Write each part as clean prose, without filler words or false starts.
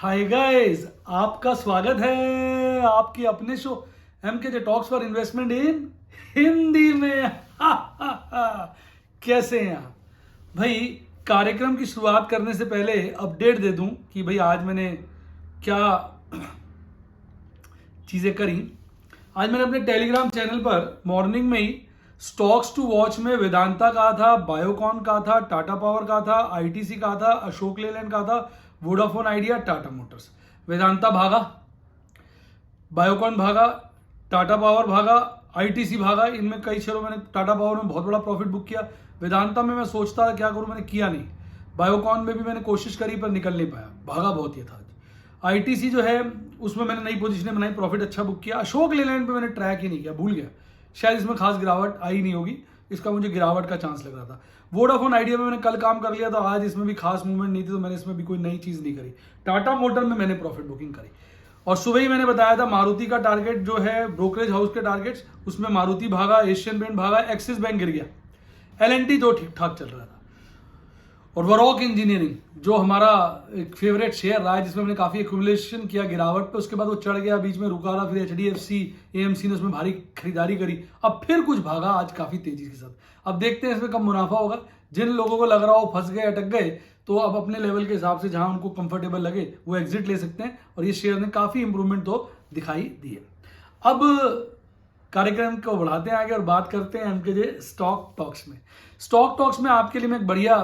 Hi guys, आपका स्वागत है आपके अपने show MK talks for investment in Hindi में। कैसे हैं आप भाई? कार्यक्रम की शुरुआत करने से पहले अपडेट दे दूं कि भाई आज मैंने क्या चीज़ें करी। आज मैंने अपने टेलीग्राम चैनल पर मॉर्निंग में ही स्टॉक्स टू वॉच में वेदांता कहा था, बायोकॉन कहा था, टाटा पावर कहा था, आईटीसी कहा था, अशोक लेलैंड कहा था, Vodafone idea, Tata Motors. Vedanta भागा, बायोकॉन भागा, टाटा पावर भागा, आईटीसी भागा। इनमें कई शेयरों मैंने टाटा पावर में बहुत बड़ा प्रॉफिट बुक किया। वेदांता में मैं सोचता था क्या करूं, मैंने किया नहीं। बायोकॉन में भी मैंने कोशिश करी पर निकल नहीं पाया, भागा बहुत ही था। आईटीसी जो है उसमें मैंने नई पोजीशनें बनाई, प्रॉफिट अच्छा बुक किया। अशोक लेलैंड पे मैंने ट्रैक ही नहीं किया, भूल गया। शायद इसमें खास गिरावट आई नहीं होगी, इसका मुझे गिरावट का चांस लग रहा था। वोडाफोन आइडिया में मैंने कल काम कर लिया था, आज इसमें भी खास मूवमेंट नहीं थी तो मैंने इसमें भी कोई नई चीज नहीं करी। टाटा मोटर में मैंने प्रॉफिट बुकिंग करी और सुबह ही मैंने बताया था मारुति का टारगेट जो है ब्रोकरेज हाउस के टारगेट्स, उसमें मारुति भागा, एशियन पेंट भागा, एक्सिस बैंक गिर गया, एलएनटी जो ठीक ठाक चल रहा था। और वरॉक इंजीनियरिंग जो हमारा एक फेवरेट शेयर रहा है, जिसमें हमने काफी एक्यूमुलेशन किया गिरावट पे, उसके बाद वो चढ़ गया, बीच में रुका रहा, फिर एचडीएफसी एएमसी ने उसमें भारी खरीदारी करी, अब फिर कुछ भागा आज काफी तेजी के साथ। अब देखते हैं इसमें कब मुनाफा होगा। जिन लोगों को लग रहा हो फंस गए, अटक गए, तो अब अपने लेवल के हिसाब से जहां उनको कंफर्टेबल लगे वो एग्जिट ले सकते हैं। और ये शेयर ने काफी इंप्रूवमेंट तो दिखाई दी है। अब कार्यक्रम को बढ़ाते हैं आगे और बात करते हैं एमके स्टॉक टॉक्स में। स्टॉक टॉक्स में आपके लिए मैं एक बढ़िया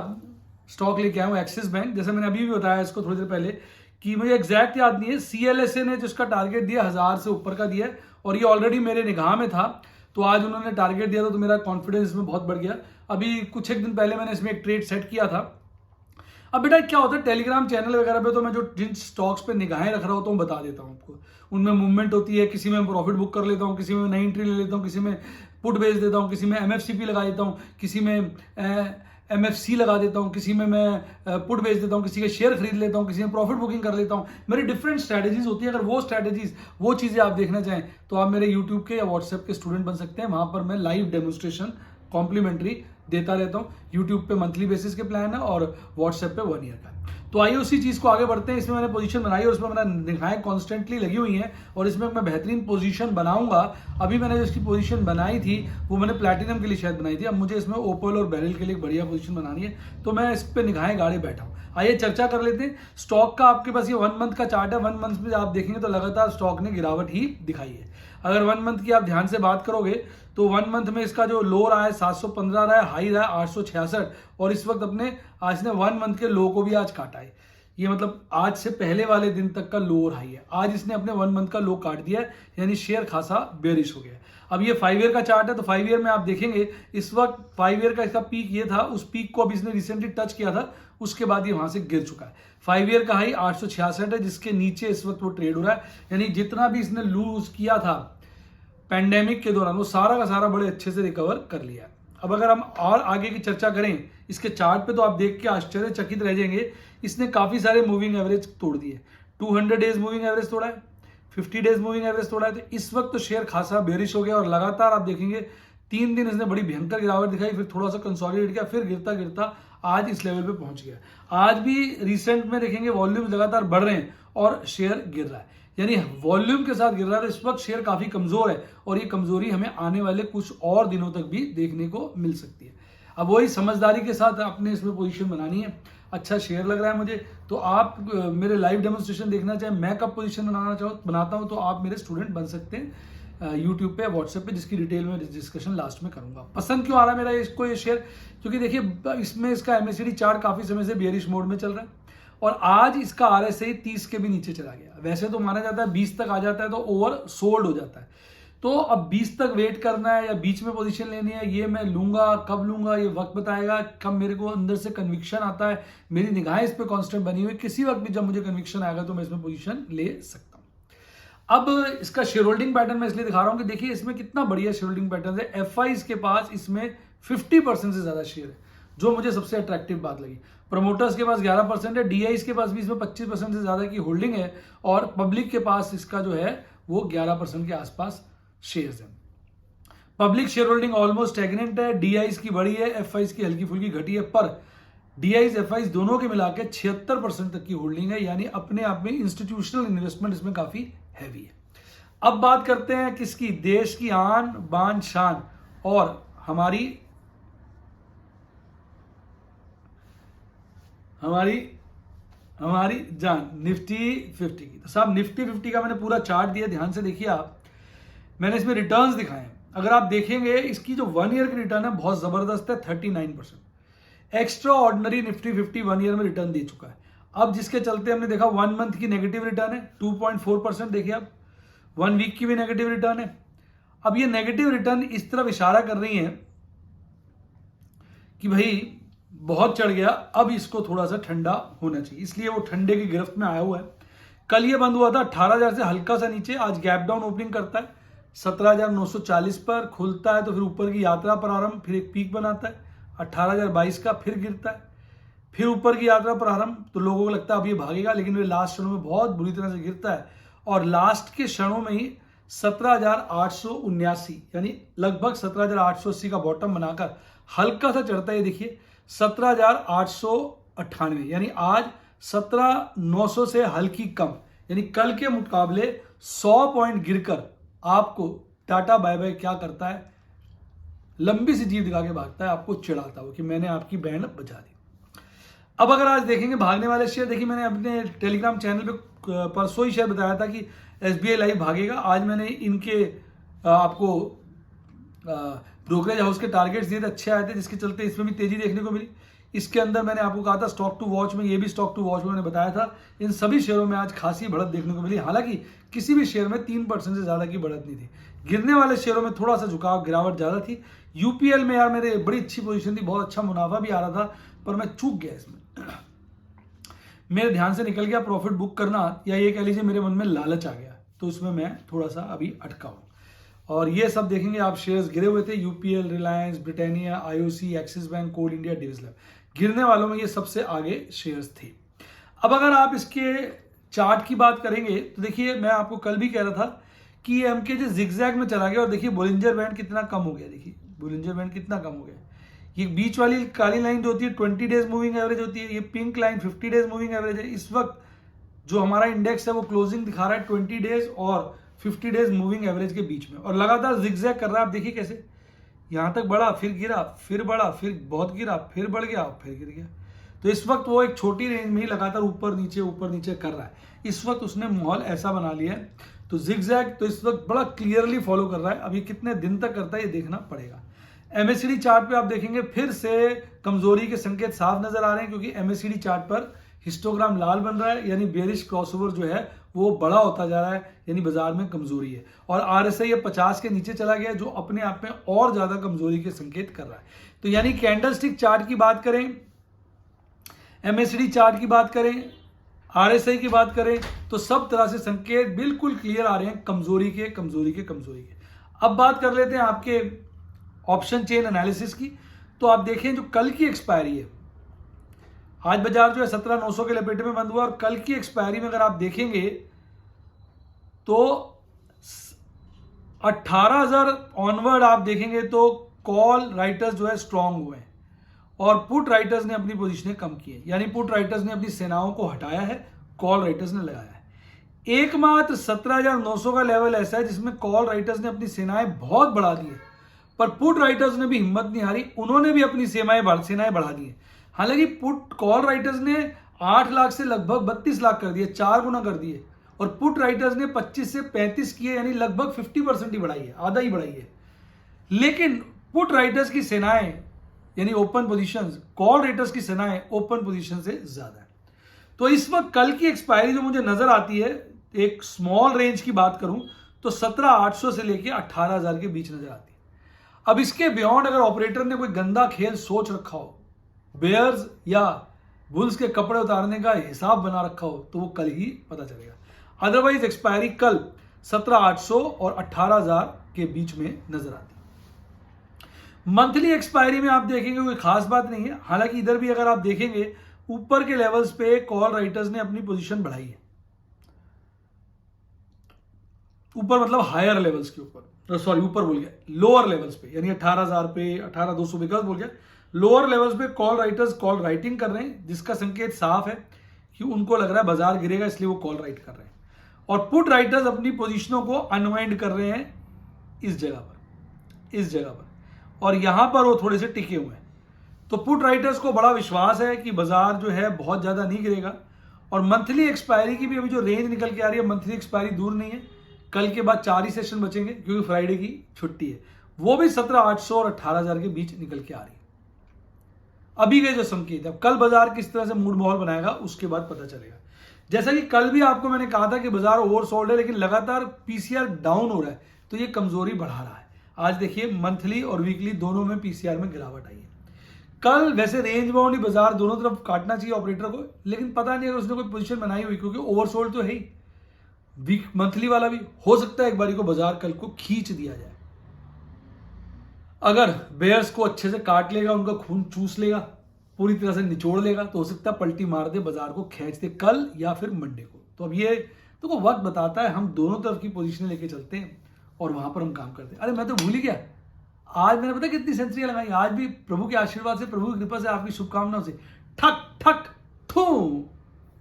स्टॉक लेके आया हूं, एक्सिस बैंक। जैसे मैंने अभी भी बताया इसको थोड़ी देर पहले कि मुझे एग्जैक्ट याद नहीं है, सीएलएसए ने जिसका टारगेट दिया 1000 से ऊपर का दिया है और ये ऑलरेडी मेरे निगाह में था, तो आज उन्होंने टारगेट दिया तो मेरा कॉन्फिडेंस इसमें बहुत बढ़ गया। अभी कुछ एक दिन पहले मैंने इसमें एक ट्रेड सेट किया था। अब बेटा क्या होता है, टेलीग्राम चैनल वगैरह पे तो मैं जो जिन स्टॉक्स पे निगाहें रख रहा होता हूँ बता देता हूँ आपको। उनमें मूवमेंट होती है, किसी में प्रॉफिट बुक कर लेता हूँ, किसी में नई एंट्री ले लेता हूँ, किसी में पुट बेच देता हूँ, किसी में एमएफसीपी लगा देता हूँ, किसी में एमएफसी लगा देता हूँ, किसी में मैं पुट बेच देता हूँ, किसी के शेयर खरीद लेता हूँ, किसी में प्रॉफिट बुकिंग कर लेता हूँ। मेरी डिफरेंट स्ट्रैटेजीज होती है। अगर वो स्ट्रैटेजीज, वो चीज़ें आप देखना चाहें तो आप मेरे यूट्यूब के या व्हाट्सएप के स्टूडेंट बन सकते हैं। वहां पर मैं लाइव डेमोन्स्ट्रेशन कॉम्प्लीमेंट्री देता रहता हूँ। यूट्यूब पे मंथली बेसिस के प्लान है और व्हाट्सएप पे 1 ईयर का। तो आइए उसी चीज को आगे बढ़ते हैं। इसमें मैंने पोजीशन बनाई और उसमें मेरा निगाहें कॉन्स्टेंटली लगी हुई हैं और इसमें मैं बेहतरीन पोजीशन बनाऊंगा। अभी मैंने जिसकी पोजीशन बनाई थी वो मैंने प्लैटिनम के लिए शायद बनाई थी, अब मुझे इसमें ओपल और बेरिल के लिए एक बढ़िया पोजीशन बनानी है, तो मैं इस पर निगाहें गाड़े बैठा हूँ। आइए चर्चा कर लेते हैं। स्टॉक का आपके पास ये 1 मंथ का चार्ट है। 1 मंथ में आप देखेंगे तो लगातार स्टॉक ने गिरावट ही दिखाई है। अगर 1 मंथ की आप ध्यान से बात करोगे तो 1 मंथ में इसका जो लो रहा है 715 रहा है, हाई रहा है 866 और इस वक्त अपने आज ने 1 मंथ के लो को भी आज काटा है। ये मतलब आज से पहले वाले दिन तक का लो और हाई है। आज इसने अपने 1 मंथ का लो काट दिया है, यानी शेयर खासा बेरिश हो गया। अब ये 5 ईयर का चार्ट है, तो 5 ईयर में आप देखेंगे इस वक्त 5 ईयर का इसका पीक ये था, उस पीक को अब इसने रिसेंटली टच किया था, उसके बाद ये वहां से गिर चुका है। 5 ईयर का हाई 866 है, जिसके नीचे इस वक्त वो ट्रेड हो रहा है। यानी जितना भी इसने लूज किया था पैंडेमिक के दौरान वो सारा का सारा बड़े अच्छे से रिकवर कर लिया है। अब अगर हम और आगे की चर्चा करें इसके चार्ट पे, तो आप देख के आश्चर्यचकित रह जाएंगे। इसने काफी सारे मूविंग एवरेज तोड़ दिए। 200 डेज मूविंग एवरेज तोड़ा है, 50 डेज मूविंग एवरेज तोड़ा है। तो इस वक्त तो शेयर खासा बेरिश हो गया और लगातार आप देखेंगे 3 दिन इसने बड़ी भयंकर गिरावट दिखाई, फिर थोड़ा सा कंसोलिडेट किया, फिर गिरता गिरता आज इस लेवल पे पहुंच गया। आज भी रिसेंट में देखेंगे वॉल्यूम लगातार बढ़ रहे हैं और शेयर गिर रहा है, यानी वॉल्यूम के साथ गिर रहा है। तो इस वक्त शेयर काफी कमजोर है और ये कमजोरी हमें आने वाले कुछ और दिनों तक भी देखने को मिल सकती है। अब वही समझदारी के साथ अपने इसमें पोजीशन बनानी है। अच्छा शेयर लग रहा है मुझे, तो आप मेरे लाइव डेमोन्स्ट्रेशन देखना चाहें, मैं कब पोजीशन बनाता हूं, तो आप मेरे स्टूडेंट बन सकते हैं यूट्यूब पे, व्हाट्सएप पे, जिसकी डिटेल में डिस्कशन लास्ट में करूंगा। पसंद क्यों आ रहा है मेरा इसको ये शेयर, क्योंकि देखिए इसमें इसका एमएसीडी चार्ट काफी समय से बेयरिश मोड में चल रहा है और आज इसका आरएसआई 30 के भी नीचे चला गया। वैसे तो माना जाता है 20 तक आ जाता है तो ओवर सोल्ड हो जाता है, तो अब 20 तक वेट करना है या बीच में पोजीशन लेनी है, ये मैं लूंगा, कब लूंगा ये वक्त बताएगा। कब मेरे को अंदर से कन्विक्शन आता है, मेरी निगाहें इस पे कांस्टेंट बनी हुई, किसी वक्त भी जब मुझे कन्विक्शन आएगा तो मैं इसमें पोजीशन ले सकता हूं। अब इसका शेयर होल्डिंग पैटर्न मैं इसलिए दिखा रहा हूं कि देखिए इसमें कितना बढ़िया शेयर होल्डिंग पैटर्न है। एफआईज के पास इसमें 50% से ज्यादा शेयर है, जो मुझे सबसे अट्रैक्टिव बात लगी। प्रमोटर्स के पास 11% है, डीआईज के पास भी इसमें 25% से ज्यादा की होल्डिंग है और पब्लिक के पास इसका जो है वो 11% के आसपास शेयर्स है। Public share holding almost stagnant है, डीआईज की बड़ी है, एफआईज की हल्की फुल्की घटी है, पर डीआईज एफआईज दोनों के मिला के 76% तक की होल्डिंग है, यानी अपने आप में इंस्टीट्यूशनल इन्वेस्टमेंट इसमें काफी हैवी है। अब बात करते हैं किसकी, देश की आन बान शान और हमारी जान निफ्टी 50 की। तो साहब निफ्टी 50 का मैंने पूरा चार्ट दिया, ध्यान से देखिए आप। मैंने इसमें रिटर्न्स दिखाए हैं, अगर आप देखेंगे इसकी जो 1 ईयर की रिटर्न है बहुत जबरदस्त है, 39%। एक्स्ट्रा ऑर्डिनरी निफ्टी 50 1 ईयर में रिटर्न दे चुका है। अब जिसके चलते हमने देखा 1 मंथ की नेगेटिव रिटर्न है 2.4%, देखिए आप 1 वीक की भी नेगेटिव रिटर्न है। अब ये नेगेटिव रिटर्न इस तरफ इशारा कर रही है कि भाई बहुत चढ़ गया, अब इसको थोड़ा सा ठंडा होना चाहिए, इसलिए वो ठंडे की गिरफ्त में आया हुआ है। कल ये बंद हुआ था 18,000 से हल्का सा नीचे, आज गैप डाउन ओपनिंग करता है 17,940 पर, खुलता है तो फिर ऊपर की यात्रा प्रारंभ, फिर एक पीक बनाता है 18,022 का, फिर गिरता है, फिर ऊपर की यात्रा प्रारंभ। तो लोगों को लगता है अब ये भागेगा, लेकिन वे लास्ट क्षणों में बहुत बुरी तरह से गिरता है और लास्ट के क्षणों में ही 17,879 यानी लगभग 17,880 का बॉटम बनाकर हल्का सा चढ़ता है। देखिए 17,898 यानी आज 17,900 से हल्की कम, यानी कल के मुकाबले 100 पॉइंट गिरकर आपको टाटा बाय बाय क्या करता है, लंबी सी जीभ दिखा के भागता है, आपको चिढ़ाता हो कि मैंने आपकी बैंड बजा दी। अब अगर आज देखेंगे भागने वाले शेयर, देखिए मैंने अपने टेलीग्राम चैनल पे परसों ही शेयर बताया था कि एसबीआई लाइव भागेगा। आज मैंने इनके आपको ब्रोकरेज हाउस के टारगेट्स दिए थे, अच्छे आए थे, जिसके चलते इसमें भी तेजी देखने को मिली। इसके अंदर मैंने आपको कहा था स्टॉक टू वॉच में, ये भी स्टॉक टू वॉच में मैंने बताया था। इन सभी शेयरों में आज खासी बढ़त देखने को मिली, हालांकि किसी भी शेयर में 3% से ज्यादा की बढ़त नहीं थी। गिरने वाले शेयरों में थोड़ा सा झुकाव, गिरावट ज्यादा थी। यूपीएल में यार मेरे बड़ी अच्छी पोजीशन थी, बहुत अच्छा मुनाफा भी आ रहा था, पर मैं चूक गया इसमें, मेरे ध्यान से निकल गया प्रॉफिट बुक करना, या ये कह लीजिए मेरे मन में लालच आ गया, तो उसमें मैं थोड़ा सा अभी अटका हूं। और ये सब देखेंगे आप, शेयर्स गिरे हुए थे, UPL, Reliance, Britannia, IOC, Axis bank, Coal India, डिविजलर, गिरने वालों में ये सबसे आगे शेयर्स थे। अब अगर आप इसके चार्ट की बात करेंगे तो देखिए मैं आपको कल भी कह रहा था कि एमकेजे जिगजैग में चला गया, और देखिए बोलिंजर बैंड कितना कम हो गया, देखिए बोलिंजर बैंड कितना कम हो गया। ये बीच वाली काली लाइन जो होती है 20 डेज मूविंग एवरेज होती है, ये pink line 50 days moving average है। इस वक्त जो हमारा इंडेक्स है वो क्लोजिंग दिखा रहा है 20 डेज और 50 डेज मूविंग एवरेज के बीच में, और लगातार जिगजैग कर रहा है। आप देखिए कैसे यहां तक बढ़ा, फिर गिरा, फिर बढ़ा, फिर बहुत गिरा, फिर बढ़ गया, फिर गिर गया। तो इस वक्त वो एक छोटी रेंज में ही लगातार ऊपर नीचे कर रहा है। इस वक्त उसने माहौल ऐसा बना लिया है, तो जिगजैग तो इस वक्त बड़ा क्लियरली फॉलो कर रहा है। अब ये कितने दिन तक करता है ये देखना पड़ेगा। एमएससीडी चार्ट पे आप देखेंगे फिर से कमजोरी के संकेत साफ नजर आ रहे हैं, क्योंकि एमएससीडी चार्ट पर हिस्टोग्राम लाल बन रहा है, यानी बेरिश क्रॉसओवर जो है वो बड़ा होता जा रहा है, यानी बाजार में कमजोरी है। और आरएसआई 50 के नीचे चला गया, जो अपने आप में और ज्यादा कमजोरी के संकेत कर रहा है। तो यानी कैंडलस्टिक चार्ट की बात करें, एमएससीडी चार्ट की बात करें, आरएसआई की बात करें, तो सब तरह से संकेत बिल्कुल क्लियर आ रहे हैं कमजोरी के। अब बात कर लेते हैं आपके ऑप्शन चेन एनालिसिस की। तो आप देखें जो कल की एक्सपायरी है, आज बाजार जो है 17,900 के लपेटे में बंद हुआ, और कल की एक्सपायरी में अगर आप देखेंगे तो 18,000 ऑनवर्ड आप देखेंगे तो कॉल राइटर्स जो है स्ट्रांग हुए हैं, और पुट राइटर्स ने अपनी पोजीशनें कम की है, यानी पुट राइटर्स ने अपनी सेनाओं को हटाया है, कॉल राइटर्स ने लगाया है। एकमात्र 17,900 का लेवल ऐसा है जिसमें कॉल राइटर्स ने अपनी सेनाएं बहुत बढ़ा दी है, पर पुट राइटर्स ने भी हिम्मत नहीं हारी, उन्होंने भी अपनी सेनाएं बढ़ा दी है। हालांकि पुट कॉल राइटर्स ने 8 लाख से लगभग 32 लाख कर दिए, 4 गुना कर दिए, और पुट राइटर्स ने 25 से 35 किए, यानी लगभग 50% ही बढ़ाई है, आधा ही बढ़ाई है। लेकिन पुट राइटर्स की सेनाएं यानी ओपन पोजीशंस, कॉल राइटर्स की सेनाएं ओपन पोजीशन से ज्यादा है। तो इस वक्त कल की एक्सपायरी जो मुझे नजर आती है, एक स्मॉल रेंज की बात करूं तो 17,800 से लेकर 18,000 के बीच नजर आती है। अब इसके बियॉन्ड अगर ऑपरेटर ने कोई गंदा खेल सोच रखा हो, बेयर्स या बुल्स के कपड़े उतारने का हिसाब बना रखा हो, तो वो कल ही पता चलेगा। अदरवाइज एक्सपायरी कल 17,800 और 18,000 के बीच में नजर आती है। मंथली एक्सपायरी में आप देखेंगे कोई खास बात नहीं है, हालांकि इधर भी अगर आप देखेंगे ऊपर के लेवल्स पे कॉल राइटर्स ने अपनी पोजीशन बढ़ाई है, ऊपर मतलब हायर लेवल्स के ऊपर, सॉरी ऊपर बोल गया, लोअर लेवल्स पे, यानी 18,000 पे, 18,200 पे गलत बोल गया, लोअर लेवल्स पे कॉल राइटर्स कॉल राइटिंग कर रहे हैं, जिसका संकेत साफ है कि उनको लग रहा है बाजार गिरेगा, इसलिए वो कॉल राइट कर रहे हैं। और पुट राइटर्स अपनी पोजीशनों को अनवाइंड कर रहे हैं इस जगह पर, और यहां पर वो थोड़े से टिके हुए हैं। तो पुट राइटर्स को बड़ा विश्वास है कि बाजार जो है बहुत ज्यादा नहीं गिरेगा। और मंथली एक्सपायरी की भी अभी जो रेंज निकल के आ रही है, मंथली एक्सपायरी दूर नहीं है, कल के बाद 4 ही सेशन बचेंगे क्योंकि फ्राइडे की छुट्टी है, वो भी 17,800 और 18,000 के बीच निकल के आ रही है अभी के जो संकेत है। कल बाजार किस तरह से मूड माहौल बनाएगा उसके बाद पता चलेगा। जैसा कि कल भी आपको मैंने कहा था कि बाजार ओवरसोल्ड है, लेकिन लगातार पीसीआर डाउन हो रहा है, तो ये कमजोरी बढ़ा रहा है। आज देखिए मंथली और वीकली दोनों में पीसीआर में गिरावट आई है। कल वैसे रेंज बाउंड ही बाजार दोनों तरफ काटना चाहिए ऑपरेटर को, लेकिन पता नहीं अगर उसने कोई पोजीशन बनाई हुई, क्योंकि ओवरसोल्ड तो है ही। वीक मंथली वाला भी हो सकता है एक बारी को बाजार कल को खींच दिया जाए। अगर बेयर्स को अच्छे से काट लेगा, उनका खून चूस लेगा, पूरी तरह से निचोड़ लेगा, तो हो सकता है पलटी मार दे, बाजार को खींच दे कल या फिर मंडे को। तो अब ये तो वक्त बताता है, हम दोनों तरफ की पोजीशन लेके चलते हैं और वहां पर हम काम करते हैं। अरे मैं तो भूल ही गया, आज मैंने पता कितनी सेंचुरियां लगाई, आज भी प्रभु के आशीर्वाद से, प्रभु की कृपा से, आपकी शुभकामनाओं से ठक ठक ठू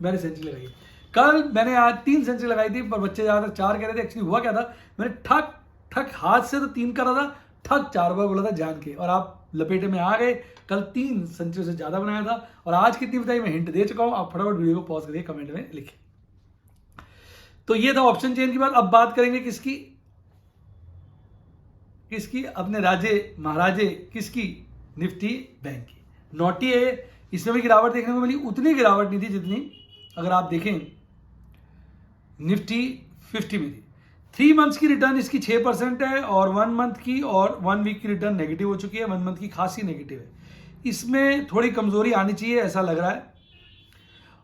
मैंने सेंचुरी लगाई। कल मैंने आज 3 सेंचुरी लगाई थी, पर बच्चे ज्यादातर 4 कह रहे थे। एक्चुअली हुआ क्या था, मैंने ठक ठक हाथ से तो 3 करा था, ठक 4 बार बोला था जान के, और आप लपेटे में आ गए। कल 3 सेंचुरी से ज्यादा बनाया था, और आज कितनी बताई मैं हिंट दे चुका हूं। आप फटाफट वीडियो को पॉज करिए, कमेंट में लिखिए। तो ये था ऑप्शन चेन की बात। अब बात करेंगे किसकी, अपने राजे महाराजे किसकी, निफ्टी बैंक की। नोटी है, इसमें भी गिरावट देखने को मिली, उतनी गिरावट नहीं थी जितनी अगर आप देखें निफ्टी 50 में थी। 3 मंथ्स की रिटर्न इसकी 6% है, और 1 मंथ की और 1 वीक की रिटर्न नेगेटिव हो चुकी है। 1 मंथ की खासी नेगेटिव है, इसमें थोड़ी कमजोरी आनी चाहिए ऐसा लग रहा है।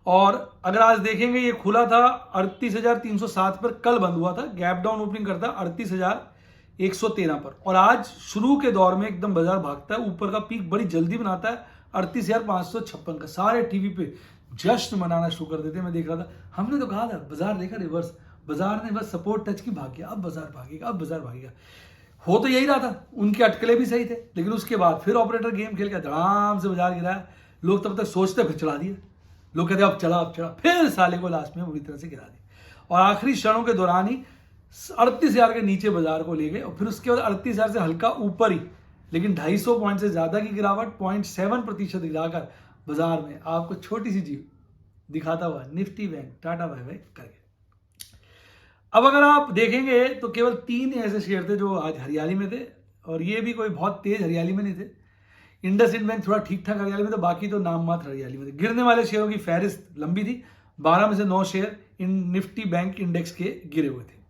और अगर आज देखेंगे, ये खुला था 38,307 पर, कल बंद हुआ था, गैप डाउन ओपनिंग करता 38,113 पर, और आज शुरू के दौर में एकदम बाजार भागता है, ऊपर का पीक बड़ी जल्दी बनाता है 38,556 का। सारे टीवी पे जश्न मनाना शुरू कर देते हैं। मैं देख रहा था, हमने तो कहा था, बाजार देखा रिवर्स, बाजार ने बस सपोर्ट टच की भाग गया, अब बाजार भागेगा, अब बाजार भागेगा। हो तो यही रहा था, उनके अटकले भी सही थे, लेकिन उसके बाद फिर ऑपरेटर गेम खेल के धड़ाम से बाजार गिराया। लोग तब तक सोचते फिर चढ़ा दिए, लोग कहते अब चढ़ा, फिर साले को लास्ट में बुरी तरह से गिरा दिया, और आखिरी क्षणों के दौरान ही 38,000 के नीचे बाजार को ले गए, और फिर उसके बाद 38,000 से हल्का ऊपर ही, लेकिन 250 पॉइंट से ज्यादा की गिरावट, 0.7% गिराकर बाजार में आपको छोटी सी जीव दिखाता हुआ Nifty bank tata bye bye कर गया। अब अगर आप देखेंगे तो केवल 3 ऐसे शेयर थे जो आज हरियाली में थे, और ये भी कोई बहुत तेज हरियाली में नहीं थे। इंडसइंड बैंक थोड़ा ठीक ठाक हरियाली में था, बाकी तो नाम मात्र हरियाली में थे। गिरने वाले शेयरों की फहरिस्त लंबी थी, 12 में से 9 share in Nifty bank index के गिरे हुए थे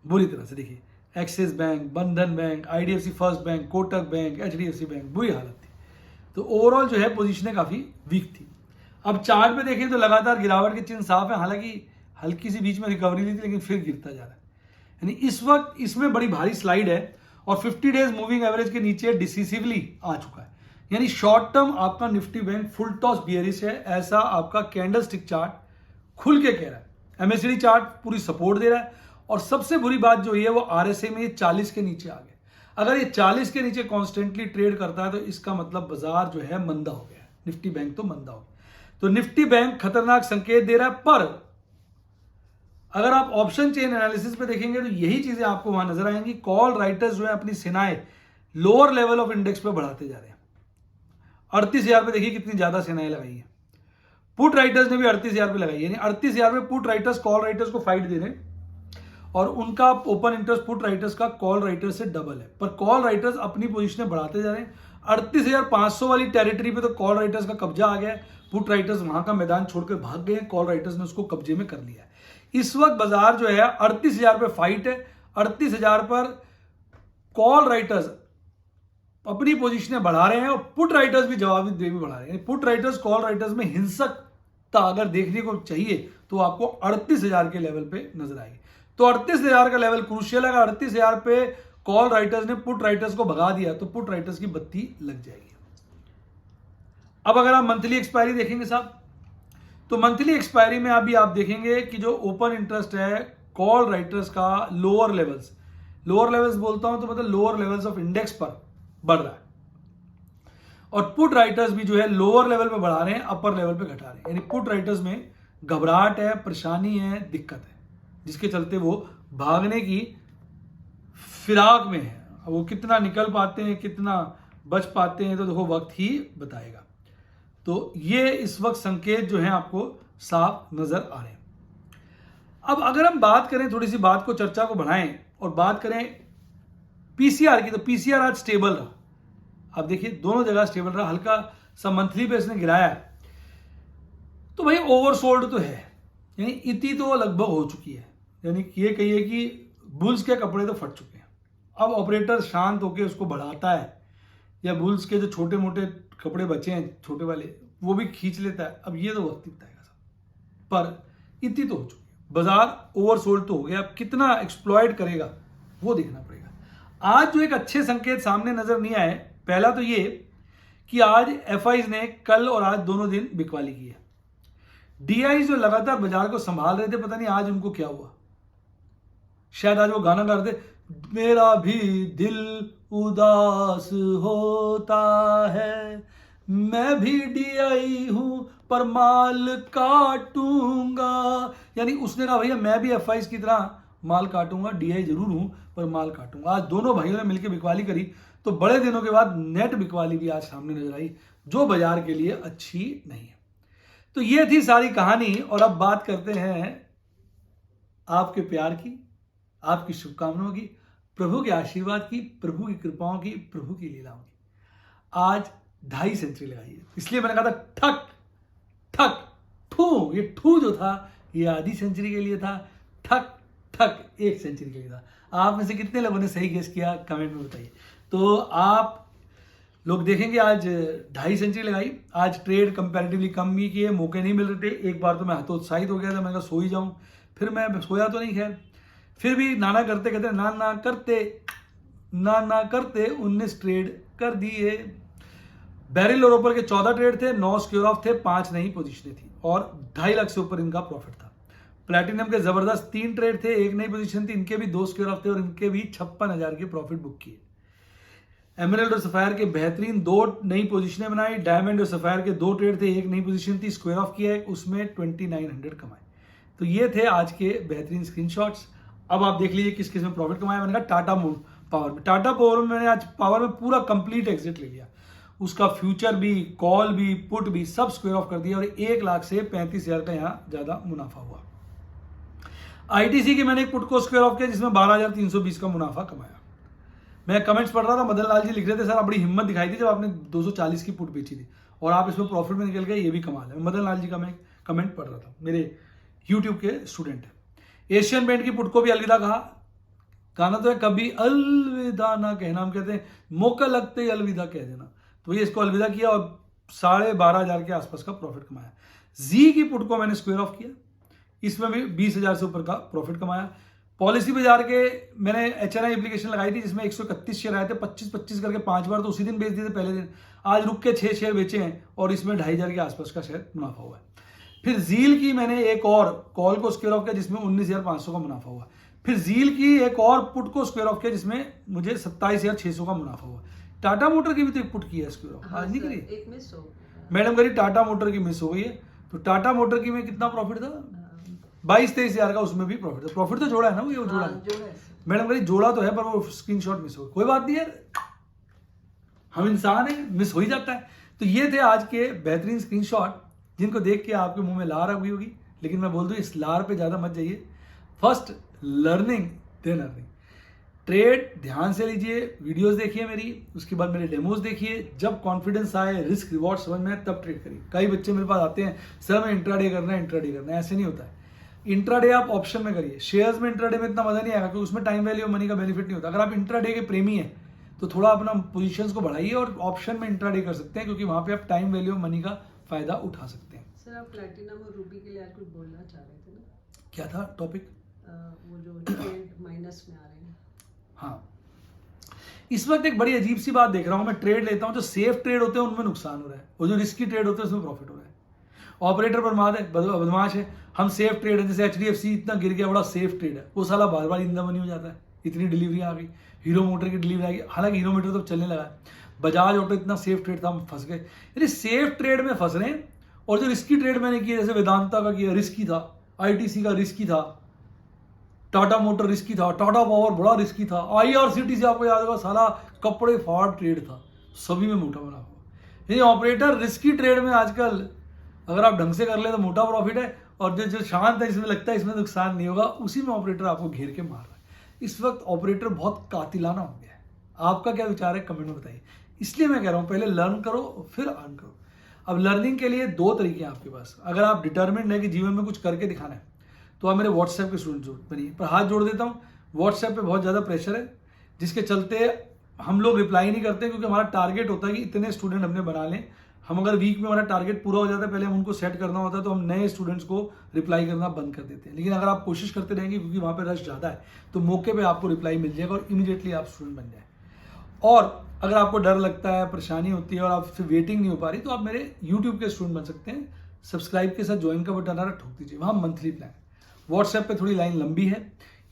बुरी तरह से। देखिए, एक्सिस बैंक, बंधन bank, IDFC first bank, Kotak bank, HDFC bank, बुरी हालत थी। तो ओवरऑल जो है पोजीशनें काफी वीक थी। अब चार्ट पे देखें तो लगातार गिरावट के चिन्ह साफ है, हालांकि हल्की सी बीच में रिकवरी ली थी, लेकिन फिर गिरता जा रहा है। यानी इस वक्त इसमें बड़ी भारी स्लाइड है, और 50 डेज मूविंग एवरेज के नीचे डिसिसिवली आ चुका है। यानी शॉर्ट टर्म आपका Nifty bank full toss bearish है, ऐसा आपका कैंडल स्टिक चार्ट खुल के कह रहा है। एमएसडी चार्ट पूरी सपोर्ट दे रहा है, और सबसे बुरी बात जो है वो आरएसए में 40 के नीचे आ गया। अगर ये 40 के नीचे कॉन्स्टेंटली ट्रेड करता है, तो इसका मतलब बाजार जो है मंदा हो गया है, निफ्टी बैंक तो मंदा हो गया। तो निफ्टी बैंक खतरनाक संकेत दे रहा है, पर अगर आप ऑप्शन चेन एनालिसिस पे देखेंगे तो यही चीजें आपको वहां नजर आएंगी। कॉल राइटर्स जो है अपनी सेनाएं लोअर लेवल ऑफ इंडेक्स पे बढ़ाते जा रहे हैं। 38,000 पे देखिए कितनी ज्यादा सेनाएं लगाई है। पुट राइटर्स ने भी 38,000 पे लगाई, यानी 38,000 पे पुट राइटर्स कॉल राइटर्स को फाइट दे रहे हैं, और उनका ओपन इंटरेस्ट पुट राइटर्स का कॉल राइटर्स से डबल है। पर कॉल राइटर्स अपनी पोजीशनें बढ़ाते जा रहे हैं। 38,500 वाली टेरिटरी पे तो कॉल राइटर्स का कब्जा आ गया है। पुट राइटर्स वहां का मैदान छोड़कर भाग गए हैं, कॉल राइटर्स ने उसको कब्जे में कर लिया है। इस वक्त बाजार जो है 38,000 पे फाइट है। 38,000 पर कॉल राइटर्स अपनी पोजीशनें बढ़ा रहे हैं, और पुट राइटर्स भी जवाबी दे भी बढ़ा रहे हैं। पुट राइटर्स कॉल राइटर्स में हिंसकता अगर देखने को चाहिए तो आपको 38,000 के लेवल पे नजर आएगी। तो 38,000 का लेवल क्रूशियल है। 38,000 पे कॉल राइटर्स ने पुट राइटर्स को भगा दिया तो पुट राइटर्स की बत्ती लग जाएगी। अब अगर आप मंथली एक्सपायरी देखेंगे साहब, तो मंथली एक्सपायरी में अभी आप देखेंगे कि जो ओपन इंटरेस्ट है कॉल राइटर्स का लोअर लेवल्स लोअर लेवल्स बोलता हूं तो मतलब लोअर लेवल्स ऑफ इंडेक्स पर बढ़ रहा है, और पुट राइटर्स भी जो है लोअर लेवल पे बढ़ा रहे हैं, अपर लेवल पे घटा रहे हैं। यानी पुट राइटर्स में घबराहट है, परेशानी है, दिक्कत है, जिसके चलते वो भागने की फिराक में है। वो कितना निकल पाते हैं, कितना बच पाते हैं, तो देखो वक्त ही बताएगा। तो ये इस वक्त संकेत जो है आपको साफ नजर आ रहे हैं। अब अगर हम बात करें, थोड़ी सी बात को, चर्चा को बढ़ाएं और बात करें पीसीआर की, तो पीसीआर आज स्टेबल रहा। आप देखिए दोनों जगह स्टेबल रहा, हल्का सा मंथली पे इसने गिराया है, तो भाई ओवरसोल्ड तो है, यानी इति तो लगभग हो चुकी है, यानी ये कहिए कि बुल्स के कपड़े तो फट चुके हैं। अब ऑपरेटर शांत होकर उसको बढ़ाता है, या बुल्स के जो छोटे मोटे कपड़े बचे हैं छोटे वाले, वो भी खींच लेता है। अब ये तो वक्त ही बताएगा सब, पर इति तो हो चुकी है, बाजार ओवरसोल्ड तो हो गया। अब कितना एक्सप्लॉइट करेगा वो देखना पड़ेगा। आज जो एक अच्छे संकेत सामने नजर नहीं आए, पहला तो ये कि आज एफआईज ने कल और आज दोनों दिन बिकवाली की है। डीआई जो लगातार बाजार को संभाल रहे थे, पता नहीं आज उनको क्या हुआ। शायद आज वो गाना गा रहे थे, मेरा भी दिल उदास होता है, मैं भी डीआई हूं पर माल काटूंगा। यानी उसने कहा भैया मैं भी एफआईज की तरह माल काटूंगा, डीआई जरूर हूं पर माल काटूंगा। आज दोनों भाइयों ने मिलकर बिकवाली करी, तो बड़े दिनों के बाद नेट बिकवाली भी आज सामने नजर आई, जो बाजार के लिए अच्छी नहीं है। तो ये थी सारी कहानी। और अब बात करते हैं आपके प्यार की, आपकी शुभकामनाओं की, प्रभु के आशीर्वाद की, प्रभु की कृपाओं की, प्रभु की लीलाओं की। आज 2.5 सेंचुरी लगाई है, इसलिए मैंने कहा था ठक ठक ठू। ये ठू जो था ये आधी सेंचुरी के लिए था, ठक ठक 1 सेंचुरी के लिए था। आप में से कितने लोगों ने सही गेस किया कमेंट में बताइए। तो आप लोग देखेंगे आज 2.5 सेंचुरी लगाई। आज ट्रेड कंपैरेटिवली कम भी किए, मौके नहीं मिल रहे थे। एक बार तो मैं हतोत्साहित हो गया था, मैंने कहा सो ही जाऊं, फिर मैं सोया तो नहीं, खैर फिर भी नाना करते कहते ना करते 19 ट्रेड कर दिए। बैरिल और ऊपर के 14 ट्रेड थे, 9 स्क्योर ऑफ थे, 5 नई पोजीशनें थी और 2.5 लाख से ऊपर इनका प्रॉफिट था। प्लैटिनम के जबरदस्त 3 ट्रेड थे, 1 नई पोजीशन थी, इनके भी 2 स्क्योर ऑफ थे और इनके भी 56,000 के प्रॉफिट बुक किए। एमराल्ड और सफायर के बेहतरीन 2 नई पोजीशनें बनाई। डायमंड और सफायर के 2 ट्रेड थे, 1 नई पोजीशन थी, स्क्वायर ऑफ किया, उसमें 2900 कमाए। तो ये थे आज के बेहतरीन स्क्रीनशॉट्स। अब आप देख लीजिए किस किस में प्रॉफिट कमाया। मैंने कहा टाटा पावर में, टाटा पावर में मैंने आज पावर में पूरा कंप्लीट एग्जिट ले लिया, उसका फ्यूचर भी, कॉल भी, पुट भी सब स्क्वायर ऑफ कर दिया और 1 लाख से 35,000 का यहाँ ज्यादा मुनाफा हुआ। आईटीसी की मैंने एक पुट को स्क्वायर ऑफ किया जिसमें 12,320 का मुनाफा कमाया। मैं कमेंट्स पढ़ रहा था, मदन लाल जी लिख रहे थे सर आप बड़ी हिम्मत दिखाई थी जब आपने 240 की पुट बेची थी और आप इसमें प्रॉफिट में निकल गए, ये भी कमाल है। मदन लाल जी का मैं कमेंट पढ़ रहा था, मेरे यूट्यूब के स्टूडेंट है। एशियन पेंट की पुट को भी अलविदा कहा, गाना तो है कभी अलविदा ना कहना, हम कहते हैं मौका लगते ही अलविदा कह देना, तो ये इसको अलविदा किया और 12,500 के आसपास का प्रॉफिट कमाया। जी की पुट को मैंने स्क्वायर ऑफ किया, इसमें भी 20,000 से ऊपर का प्रॉफिट कमाया। पॉलिसी बाजार के मैंने एचएनआई एप्लीकेशन लगाई थी जिसमें 131 शेयर आए थे, 25-25 करके 5 बार तो उसी दिन बेच दिए थे पहले दिन। आज रुक के 6 शेयर बेचे हैं और इसमें 2,500 के आसपास का शेयर मुनाफा हुआ है। फिर जील की मैंने एक और कॉल को स्क्वायर ऑफ किया जिसमें 19,500 का मुनाफा हुआ। फिर जील की एक और पुट को स्क्वायर ऑफ किया जिसमें मुझे 27,600 का मुनाफा हुआ। टाटा मोटर की भी तो एक पुट की है स्क्वायर ऑफ, आज नहीं करी, एक मिस हो मैडम करी, टाटा मोटर की मिस हो गई है। तो टाटा मोटर की में कितना प्रॉफिट था, 22-23,000 का, उसमें भी प्रॉफिट था। प्रॉफिट तो जोड़ा है ना, वो जोड़ा है मैडम करी, जोड़ा तो है पर वो स्क्रीनशॉट मिस हो, कोई बात नहीं यार, हम इंसान है, मिस हो ही जाता है। तो ये थे आज के बेहतरीन स्क्रीनशॉट जिनको देख के आपके मुंह में लार आ गई होगी, लेकिन मैं बोल दूं इस लार पे ज्यादा मत जाइए। First learning then earning. Trade ध्यान से लीजिए, वीडियोस देखिए मेरी, उसके बाद मेरे डेमोज देखिए, जब कॉन्फिडेंस आए, रिस्क रिवॉर्ड समझ में आए, तब ट्रेड करिए। कई बच्चे मेरे पास आते हैं सर मैं इंट्राडे करना है, ऐसे नहीं होता है। इंट्राडे आप ऑप्शन में करिए, शेयर्स में इंट्राडे में इतना मजा नहीं आएगा क्योंकि उसमें टाइम वैल्यू मनी का बेनिफिट नहीं होता। अगर आप इंट्राडे के प्रेमी हैं तो थोड़ा अपना पोजीशंस को बढ़ाइए और ऑप्शन में इंट्राडे कर सकते हैं क्योंकि वहां पे आप टाइम वैल्यू मनी का फायदा उठा सकते हैं। सर आप प्लैटिनम और रूबी के लिए कुछ बोलना चाह रहे थे ना? क्या था टॉपिक? वो जो ट्रेड माइनस में आ रहे हैं। हाँ, इस वक्त एक बड़ी अजीब सी बात देख रहा हूं मैं, ट्रेड लेता हूं, जो सेफ ट्रेड होते हैं उनमें नुकसान हो रहा है और जो रिस्की ट्रेड होते हैं उसमें प्रॉफिट हो रहा है। ऑपरेटर बर्बाद है, बदमाश है। हम सेफ ट्रेड है, जैसे HDFC इतना गिर गया, बड़ा सेफ ट्रेड है, वो साला बार बार इंदा बनी हो जाता है। इतनी डिलीवरी आ गई, हीरो मोटर की डिलीवरी आ गई, हालांकि हीरो मोटर तो चलने लगा है, बजाज ऑटो इतना सेफ ट्रेड था, हम फंस गए। यानी सेफ ट्रेड में फंस रहे हैं, और जो रिस्की ट्रेड मैंने किया, जैसे वेदांता का किया, रिस्की था, आईटीसी का रिस्की था, टाटा मोटर रिस्की था, टाटा पावर बड़ा रिस्की था, IRCTC आपको याद होगा साला कपड़े फाड़ ट्रेड था, सभी में मोटा बना हुआ। यानी ऑपरेटर रिस्की ट्रेड में आजकल अगर आप ढंग से कर ले तो मोटा प्रॉफिट है, और जो जो शांत है, इसमें लगता है इसमें नुकसान नहीं होगा, उसी में ऑपरेटर आपको घेर के मार रहा है। इस वक्त ऑपरेटर बहुत कातिलाना हो गया है। आपका क्या विचार है, कमेंट में बताइए। इसलिए मैं कह रहा हूँ पहले लर्न करो फिर अर्न करो। अब लर्निंग के लिए 2 तरीके हैं आपके पास। अगर आप डिटर्मिन्ड है कि जीवन में कुछ करके दिखाना है, तो आप मेरे व्हाट्सएप के स्टूडेंट बनिए। पर हाथ जोड़ देता हूँ, व्हाट्सएप पे बहुत ज़्यादा प्रेशर है, जिसके चलते हम लोग रिप्लाई नहीं करते, क्योंकि हमारा टारगेट होता है कि इतने स्टूडेंट हमने बना लें। हम अगर वीक में हमारा टारगेट पूरा हो जाता है, पहले हम उनको सेट करना होता है, तो हम नए स्टूडेंट्स को रिप्लाई करना बंद कर देते हैं। लेकिन अगर आप कोशिश करते रहेंगे, क्योंकि वहाँ पे रश ज़्यादा है, तो मौके पे आपको रिप्लाई मिल जाएगा और इमीडिएटली आप स्टूडेंट बन जाए। और अगर आपको डर लगता है, परेशानी होती है और आपसे वेटिंग नहीं हो पा रही, तो आप मेरे यूट्यूब के स्टूडेंट बन सकते हैं। सब्सक्राइब के साथ ज्वाइन का बटन आ रहा, ठोक दीजिए, वहाँ मंथली प्लान। व्हाट्सएप पे थोड़ी लाइन लंबी है,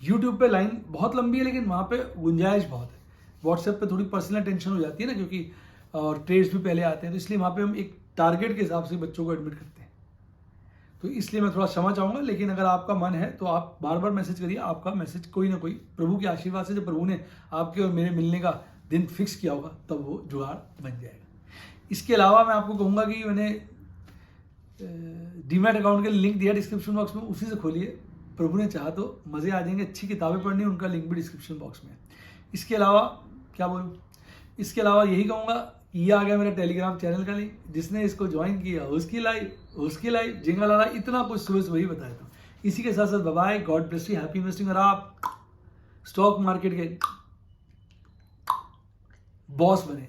यूट्यूब पे लाइन बहुत लंबी है, लेकिन वहाँ पे गुंजाइश बहुत है। व्हाट्सएप पे थोड़ी पर्सनल टेंशन हो जाती है ना, क्योंकि और ट्रेड्स भी पहले आते हैं, तो इसलिए वहाँ पे हम एक टारगेट के हिसाब से बच्चों को एडमिट करते हैं। तो इसलिए मैं थोड़ा क्षमा चाहूँगा, लेकिन अगर आपका मन है तो आप बार बार मैसेज करिए। आपका मैसेज कोई ना कोई प्रभु के आशीर्वाद से, जब प्रभु ने आपके और मेरे मिलने का दिन फिक्स किया होगा, तब वो जुगाड़ बन जाएगा। इसके अलावा मैं आपको कहूँगा कि मैंने डीमैट अकाउंट के लिंक दिया डिस्क्रिप्शन बॉक्स में, उसी से खोलिए। प्रभु ने चाहा तो मज़े आ जाएंगे। अच्छी किताबें पढ़नी, उनका लिंक भी डिस्क्रिप्शन बॉक्स में है। इसके अलावा क्या बोलूँ, इसके अलावा यही कहूँगा, ये आ गया मेरे टेलीग्राम चैनल का लिंक, जिसने इसको ज्वाइन किया उसकी लाइफ जिंगल आ रहा, इतना कुछ सुबह सुबह ही बताया था। इसी के साथ साथ bye bye, God bless you, happy investing. और आप स्टॉक मार्केट के बॉस बने।